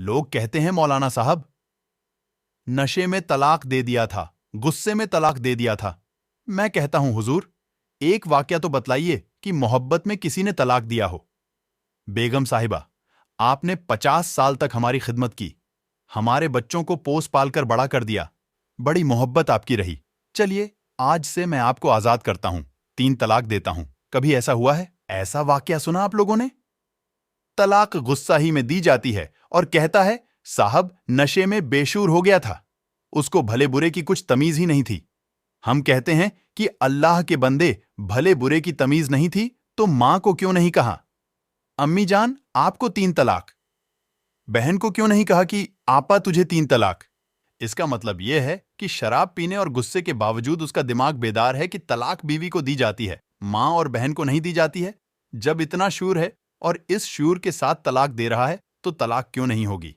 لوگ کہتے ہیں مولانا صاحب نشے میں طلاق دے دیا تھا، غصے میں طلاق دے دیا تھا۔ میں کہتا ہوں حضور ایک واقعہ تو بتلائیے کہ محبت میں کسی نے طلاق دیا ہو۔ بیگم صاحبہ آپ نے 50 سال تک ہماری خدمت کی، ہمارے بچوں کو پوس پال کر بڑا کر دیا، بڑی محبت آپ کی رہی۔ چلیے آج سے میں آپ کو آزاد کرتا ہوں، 3 طلاق دیتا ہوں۔ کبھی ایسا ہوا ہے؟ ایسا واقعہ سنا آپ لوگوں نے؟ طلاق غصہ ہی میں دی جاتی ہے اور کہتا ہے صاحب نشے میں بے شعور ہو گیا تھا، اس کو بھلے برے کی کچھ تمیز ہی نہیں تھی۔ ہم کہتے ہیں کہ اللہ کے بندے بھلے برے کی تمیز نہیں تھی تو ماں کو کیوں نہیں کہا امی جان آپ کو 3 طلاق؟ بہن کو کیوں نہیں کہا کہ آپا تجھے 3 طلاق؟ اس کا مطلب یہ ہے کہ شراب پینے اور غصے کے باوجود اس کا دماغ بیدار ہے کہ طلاق بیوی کو دی جاتی ہے، ماں اور بہن کو نہیں دی جاتی ہے۔ جب اتنا شعور ہے اور اس شعور کے ساتھ طلاق دے رہا ہے تو طلاق کیوں نہیں ہوگی؟